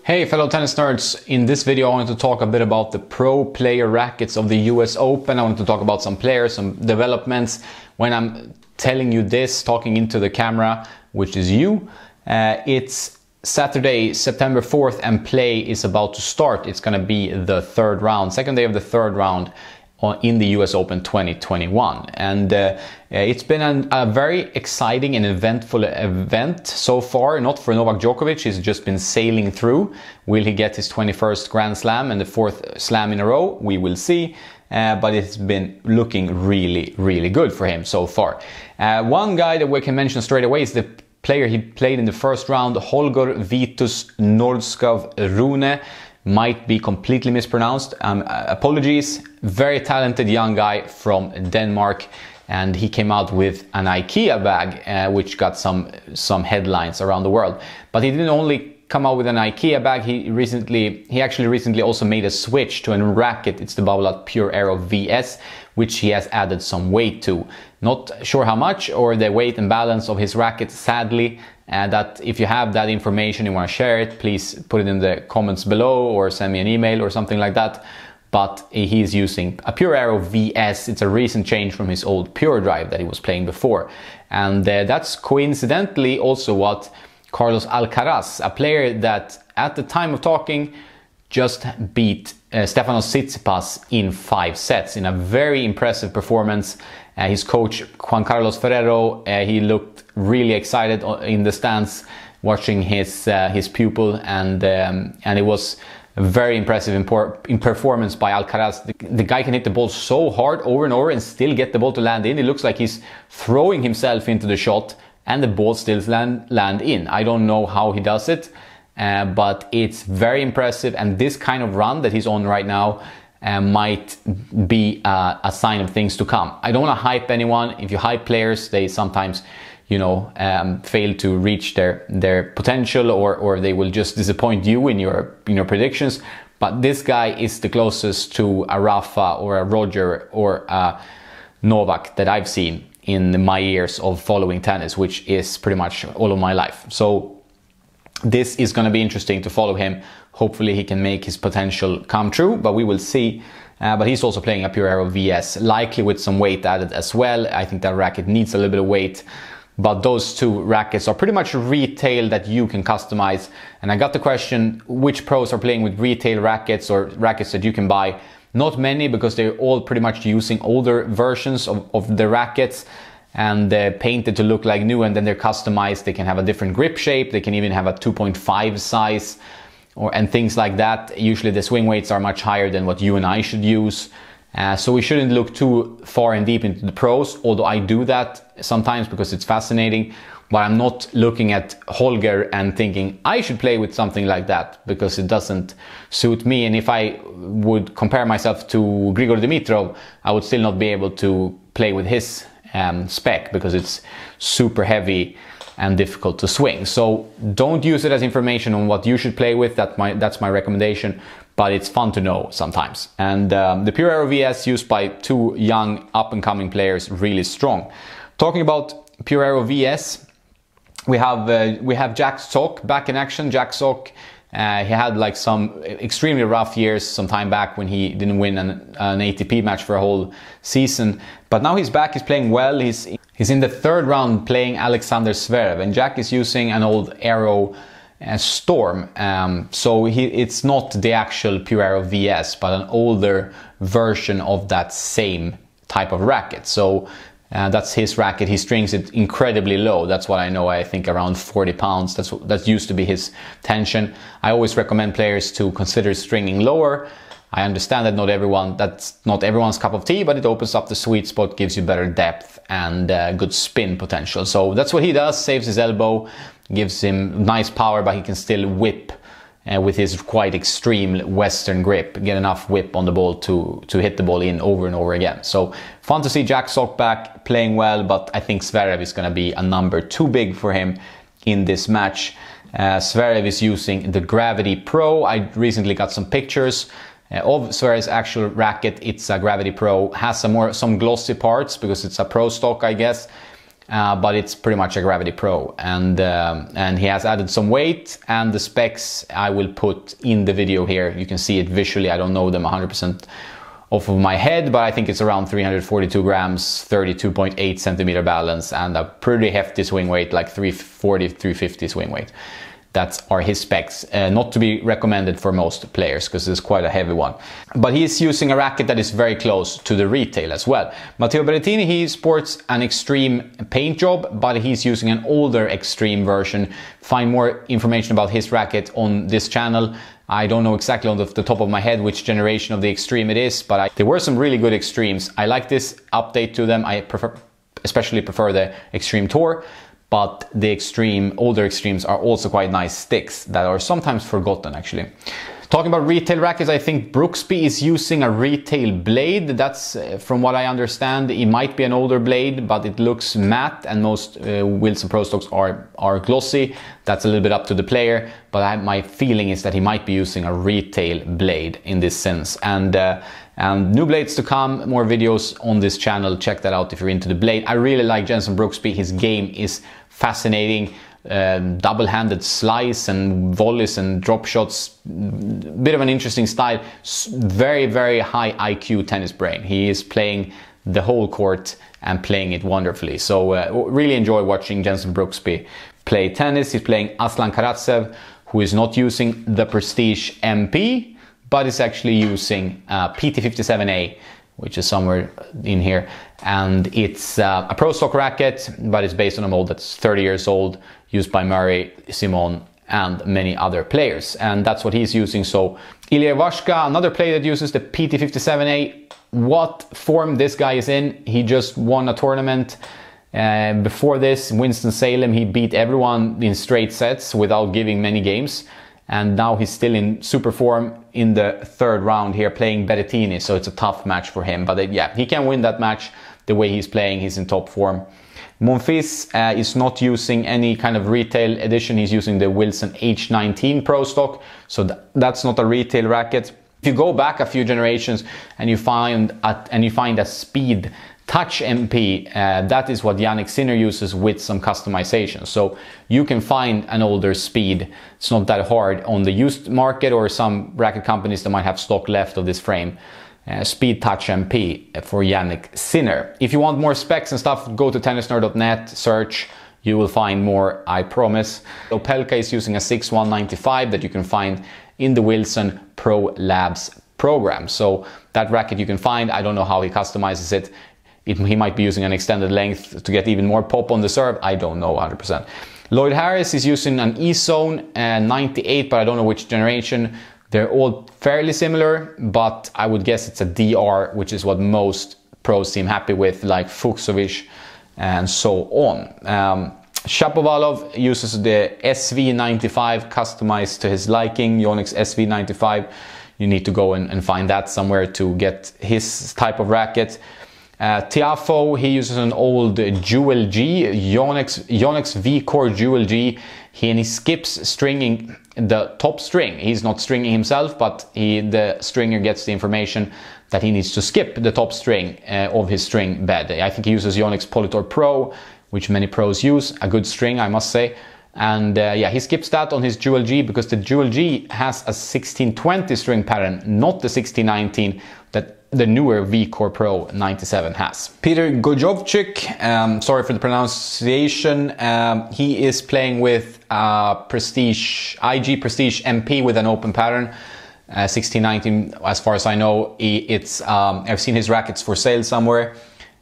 Hey fellow tennis nerds, in this video I want to talk a bit about the pro player rackets of the US Open. I want to talk about some players, some developments. When I'm telling you this, talking into the camera, which is you, it's Saturday, September 4th and play is about to start. It's going to be the third round, second day of the third round in the US Open 2021, and it's been a very exciting and eventful event so far. Not for Novak Djokovic, he's just been sailing through. Will he get his 21st Grand Slam and the 4th Slam in a row? We will see, but it's been looking really good for him so far. One guy that we can mention straight away is the player he played in the first round, Holger Vitus Nordskov Rune. Might be completely mispronounced. Apologies. Very talented young guy from Denmark, and he came out with an IKEA bag, which got some headlines around the world. But he didn't only come out with an IKEA bag. He actually recently also made a switch to a racket. It's the Babolat Pure Aero VS, which he has added some weight to. Not sure how much, or the weight and balance of his racket, sadly. That if you have that information, you want to share it, please put it in the comments below or send me an email or something like that. But he's using a Pure Aero VS. It's a recent change from his old Pure Drive that he was playing before. And that's coincidentally also what Carlos Alcaraz, a player that at the time of talking just beat Stefanos Tsitsipas in 5 sets in a very impressive performance. His coach Juan Carlos Ferrero, he looked really excited in the stands watching his pupil, and it was very impressive in performance by Alcaraz. The guy can hit the ball so hard over and over and still get the ball to land in. It looks like he's throwing himself into the shot and the ball still land in. I don't know how he does it, but it's very impressive, and this kind of run that he's on right now might be a sign of things to come. I don't want to hype anyone. If you hype players, they sometimes, fail to reach their potential, or they will just disappoint you in your predictions. But this guy is the closest to a Rafa or a Roger or a Novak that I've seen in my years of following tennis, which is pretty much all of my life. So this is going to be interesting to follow him. Hopefully he can make his potential come true, but we will see. But he's also playing a Pure Aero VS, likely with some weight added as well. I think that racket needs a little bit of weight. But those two rackets are pretty much retail that you can customize. And I got the question, which pros are playing with retail rackets or rackets that you can buy? Not many, because they're all pretty much using older versions of the rackets, and they're painted to look like new, and then they're customized. They can have a different grip shape. They can even have a 2.5 size and things like that. Usually the swing weights are much higher than what you and I should use. So we shouldn't look too far and deep into the pros, although I do that sometimes because it's fascinating. But I'm not looking at Holger and thinking I should play with something like that, because it doesn't suit me. And if I would compare myself to Grigor Dimitrov, I would still not be able to play with his spec, because it's super heavy and difficult to swing. So don't use it as information on what you should play with. That's my recommendation, but it's fun to know sometimes. And the Pure Aero VS, used by two young up-and-coming players, really strong. Talking about Pure Aero VS, we have Jack Sock back in action. Jack Sock, he had like some extremely rough years some time back when he didn't win an ATP match for a whole season. But now he's back, he's playing well. He's in the third round playing Alexander Zverev, and Jack is using an old Aero Storm. So it's not the actual Pure Aero VS, but an older version of that same type of racket. So that's his racket. He strings it incredibly low. That's what I know. I think around 40 pounds. That used to be his tension. I always recommend players to consider stringing lower. I understand that that's not everyone's cup of tea, but it opens up the sweet spot, gives you better depth and good spin potential. So that's what he does. Saves his elbow, gives him nice power, but he can still whip with his quite extreme Western grip, get enough whip on the ball to hit the ball in over and over again. So fun to see Jack Sock back playing well, but I think Zverev is going to be a number too big for him in this match. Zverev is using the Gravity Pro. I recently got some pictures of Zverev's actual racket. It's a Gravity Pro, has some glossy parts because it's a pro stock, I guess. but it's pretty much a Gravity Pro, and he has added some weight, and the specs I will put in the video here. You can see it visually. I don't know them 100% off of my head, but I think it's around 342 grams, 32.8 centimeter balance, and a pretty hefty swing weight, like 340, 350 swing weight. That are his specs, not to be recommended for most players because it's quite a heavy one. But he's using a racket that is very close to the retail as well. Matteo Berrettini, he sports an Extreme paint job, but he's using an older Extreme version. Find more information about his racket on this channel. I don't know exactly on the top of my head which generation of the Extreme it is, but there were some really good Extremes. I like this update to them. I especially prefer the Extreme Tour. But the older Extremes are also quite nice sticks that are sometimes forgotten actually. Talking about retail rackets, I think Brooksby is using a retail blade. That's, from what I understand, it might be an older blade, but it looks matte, and most Wilson Pro Stocks are glossy. That's a little bit up to the player, but my feeling is that he might be using a retail blade in this sense. And new blades to come, more videos on this channel. Check that out if you're into the blade. I really like Jenson Brooksby. His game is fascinating. Double-handed slice and volleys and drop shots, bit of an interesting style. Very, very high IQ tennis brain. He is playing the whole court and playing it wonderfully. So really enjoy watching Jenson Brooksby play tennis. He's playing Aslan Karatsev, who is not using the Prestige MP, but is actually using PT57A, which is somewhere in here, and it's a Pro Stock racket, but it's based on a mold that's 30 years old, used by Murray, Simon, and many other players, and that's what he's using. So Ilya Ivashka, another player that uses the PT57A. What form this guy is in? He just won a tournament. Before this, Winston-Salem, he beat everyone in straight sets without giving many games. And now he's still in super form in the third round here, playing Berrettini, so it's a tough match for him. But yeah, he can win that match the way he's playing. He's in top form. Monfils is not using any kind of retail edition. He's using the Wilson H19 Pro Stock, so that's not a retail racket. If you go back a few generations and you find a Speed Touch MP, that is what Jannik Sinner uses with some customization. So you can find an older Speed. It's not that hard on the used market, or some racket companies that might have stock left of this frame. Speed Touch MP for Jannik Sinner. If you want more specs and stuff, go to tennisnerd.net, search. You will find more, I promise. Opelka is using a 6195 that you can find in the Wilson Pro Labs program. So that racket you can find. I don't know how he customizes it. He might be using an extended length to get even more pop on the serve. I don't know 100%. Lloyd Harris is using an E-Zone 98, but I don't know which generation. They're all fairly similar, but I would guess it's a DR, which is what most pros seem happy with, like Fuchsovich and so on. Shapovalov uses the SV95 customized to his liking, Yonex SV95. You need to go and find that somewhere to get his type of racket. Tiafoe, he uses an old Jewel G, Yonex V-Core Jewel G, and he skips stringing the top string. He's not stringing himself, but the stringer gets the information that he needs to skip the top string of his string bed. I think he uses Yonex Polytour Pro, which many pros use, a good string I must say. And yeah, he skips that on his Jewel G because the Jewel G has a 1620 string pattern, not the 1619 that the newer V-Core Pro 97 has. Peter Gojovchik, sorry for the pronunciation, he is playing with Prestige, IG Prestige MP with an open pattern. 1619, as far as I know, I've seen his rackets for sale somewhere.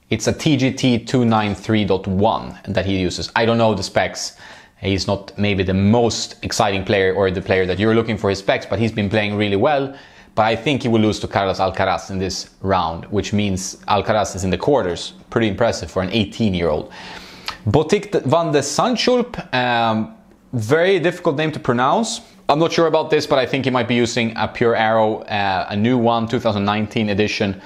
It's a TGT 293.1 that he uses. I don't know the specs. He's not maybe the most exciting player or the player that you're looking for his specs, but he's been playing really well. But I think he will lose to Carlos Alcaraz in this round, which means Alcaraz is in the quarters. Pretty impressive for an 18-year-old. Botik van de Zandschulp, very difficult name to pronounce. I'm not sure about this, but I think he might be using a Pure Arrow, a new one, 2019 edition.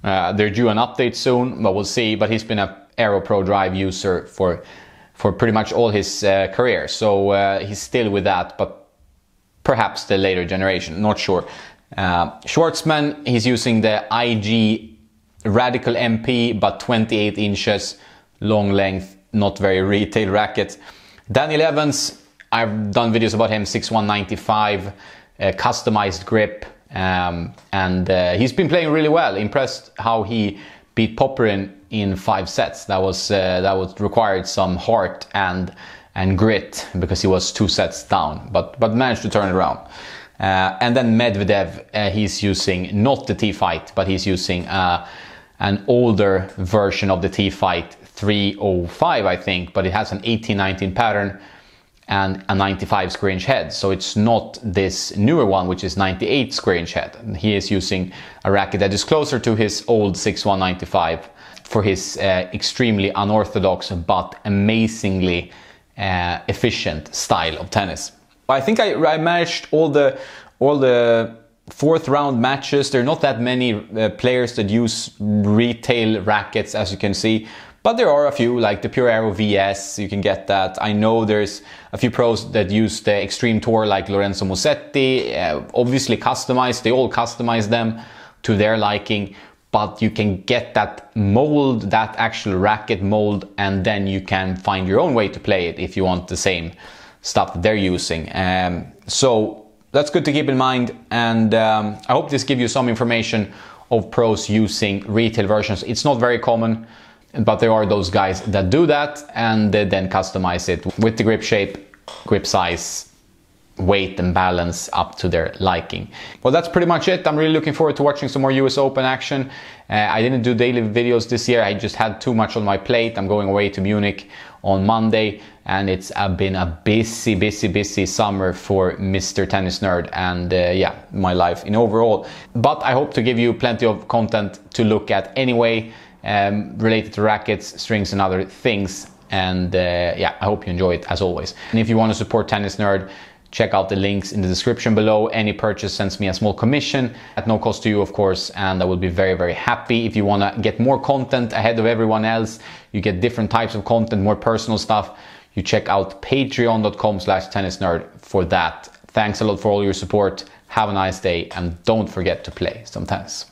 They're due an update soon, but we'll see. But he's been an Aero Pro Drive user for pretty much all his career. So he's still with that, but perhaps the later generation, not sure. Schwartzman, he's using the IG Radical MP, but 28 inches long length not very retail racket. Daniel Evans, I've done videos about him, 6'1", customized grip, and he's been playing really well. Impressed how he beat Popyrin in 5 sets. That was required some heart and grit because he was 2 sets down, but managed to turn it around. And then Medvedev, he's using not the T-Fight, but he's using an older version of the T-Fight 305, I think, but it has an 18-19 pattern and a 95 square inch head. So it's not this newer one, which is 98 square inch head. He is using a racket that is closer to his old 6'1" for his extremely unorthodox but amazingly efficient style of tennis. I think I managed all the 4th round matches. There are not that many players that use retail rackets, as you can see. But there are a few, like the Pure Aero VS, you can get that. I know there's a few pros that use the Extreme Tour, like Lorenzo Musetti, obviously customized, they all customize them to their liking, but you can get that mold, that actual racket mold, and then you can find your own way to play it if you want the same stuff that they're using. So that's good to keep in mind, and I hope this gives you some information of pros using retail versions. It's not very common, but there are those guys that do that and they then customize it with the grip shape, grip size, weight and balance up to their liking. Well, that's pretty much it. I'm really looking forward to watching some more US Open action. I didn't do daily videos this year. I just had too much on my plate. I'm going away to Munich on Monday, and it's been a busy summer for Mr. Tennis Nerd and yeah, my life in overall. But I hope to give you plenty of content to look at anyway, related to rackets, strings and other things. And yeah, I hope you enjoy it as always. And if you want to support Tennis Nerd, check out the links in the description below. Any purchase sends me a small commission at no cost to you, of course, and I will be very happy. If you want to get more content ahead of everyone else, you get different types of content, more personal stuff, you check out patreon.com/tennisnerd for that. Thanks a lot for all your support. Have a nice day, and don't forget to play some tennis.